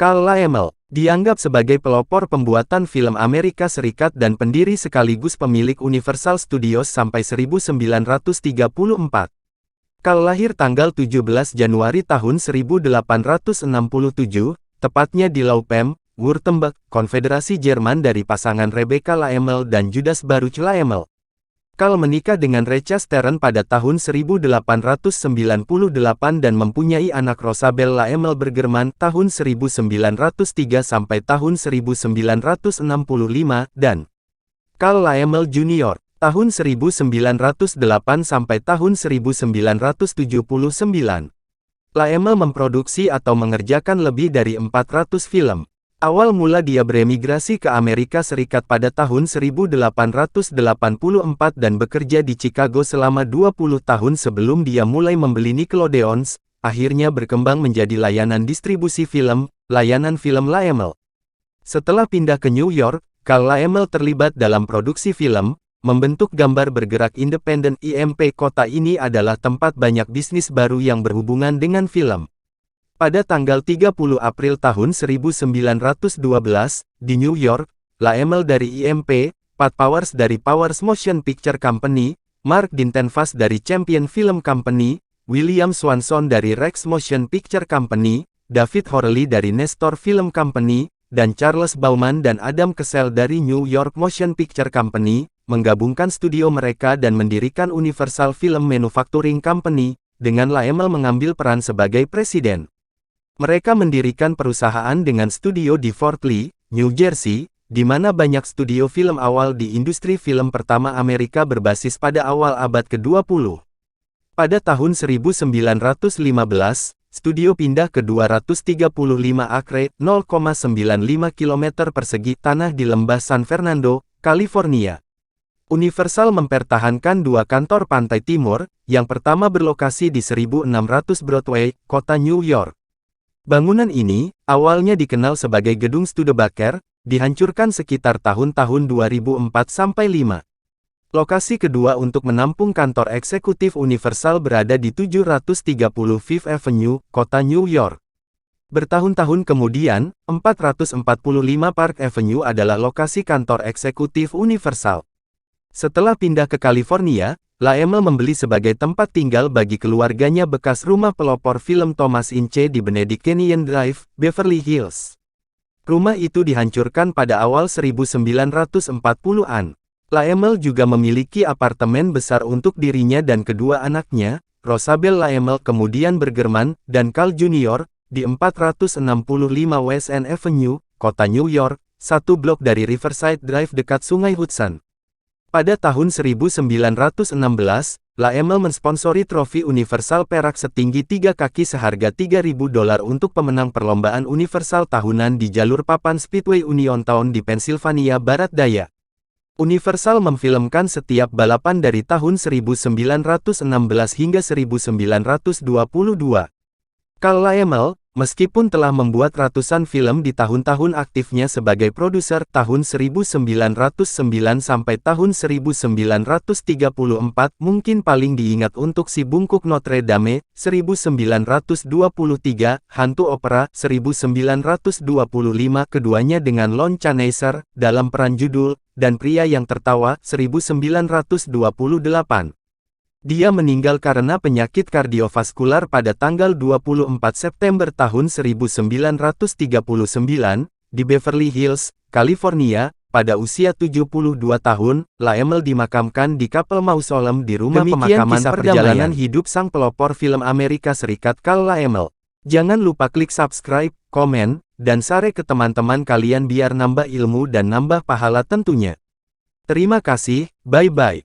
Carl Laemmle dianggap sebagai pelopor pembuatan film Amerika Serikat dan pendiri sekaligus pemilik Universal Studios sampai 1934. Carl lahir tanggal 17 Januari tahun 1867, tepatnya di Laupen, Württemberg, Konfederasi Jerman dari pasangan Rebecca Laemmle dan Judas Baruch Laemmle. Carl menikah dengan Recha Stern pada tahun 1898 dan mempunyai anak Rosabel Laemmle Bergerman tahun 1903 sampai tahun 1965 dan Carl Laemmle Jr. tahun 1908 sampai tahun 1979. Laemmle memproduksi atau mengerjakan lebih dari 400 film. Awal mula dia beremigrasi ke Amerika Serikat pada tahun 1884 dan bekerja di Chicago selama 20 tahun sebelum dia mulai membeli Nickelodeons, akhirnya berkembang menjadi layanan distribusi film, layanan film Laemmle. Setelah pindah ke New York, Carl Laemmle terlibat dalam produksi film, membentuk gambar bergerak independen IMP. Kota ini adalah tempat banyak bisnis baru yang berhubungan dengan film. Pada tanggal 30 April tahun 1912, di New York, Laemmle dari IMP, Pat Powers dari Powers Motion Picture Company, Mark Dintenfass dari Champion Film Company, William Swanson dari Rex Motion Picture Company, David Horley dari Nestor Film Company, dan Charles Bauman dan Adam Kessel dari New York Motion Picture Company, menggabungkan studio mereka dan mendirikan Universal Film Manufacturing Company, dengan Laemmle mengambil peran sebagai presiden. Mereka mendirikan perusahaan dengan studio di Fort Lee, New Jersey, di mana banyak studio film awal di industri film pertama Amerika berbasis pada awal abad ke-20. Pada tahun 1915, studio pindah ke 235 acre (0,95 km persegi) tanah di lembah San Fernando, California. Universal mempertahankan dua kantor pantai timur, yang pertama berlokasi di 1600 Broadway, kota New York. Bangunan ini, awalnya dikenal sebagai Gedung Studebaker, dihancurkan sekitar tahun-tahun 2004-5. Lokasi kedua untuk menampung kantor eksekutif Universal berada di 730 Fifth Avenue, kota New York. Bertahun-tahun kemudian, 445 Park Avenue adalah lokasi kantor eksekutif Universal. Setelah pindah ke California, Laemmle membeli sebagai tempat tinggal bagi keluarganya bekas rumah pelopor film Thomas Ince di Benedict Canyon Drive, Beverly Hills. Rumah itu dihancurkan pada awal 1940-an. Laemmle juga memiliki apartemen besar untuk dirinya dan kedua anaknya, Rosabel Laemmle kemudian Bergerman, dan Carl Jr., di 465 West End Avenue, kota New York, 1 blok dari Riverside Drive dekat Sungai Hudson. Pada tahun 1916, Laemmle mensponsori trofi Universal perak setinggi 3 kaki seharga $3.000 untuk pemenang perlombaan Universal tahunan di jalur papan Speedway Uniontown di Pennsylvania Barat Daya. Universal memfilmkan setiap balapan dari tahun 1916 hingga 1922. Carl Laemmle, meskipun telah membuat ratusan film di tahun-tahun aktifnya sebagai produser tahun 1909 sampai tahun 1934, mungkin paling diingat untuk Si Bungkuk Notre Dame, 1923, Hantu Opera, 1925, keduanya dengan Lon Chaney dalam peran judul, dan Pria yang Tertawa, 1928. Dia meninggal karena penyakit kardiovaskular pada tanggal 24 September tahun 1939, di Beverly Hills, California, pada usia 72 tahun. Laemmle dimakamkan di Kapel Mausoleum di rumah pemakaman perjalanan hidup sang pelopor film Amerika Serikat Carl Laemmle. Jangan lupa klik subscribe, komen, dan share ke teman-teman kalian biar nambah ilmu dan nambah pahala tentunya. Terima kasih, bye-bye.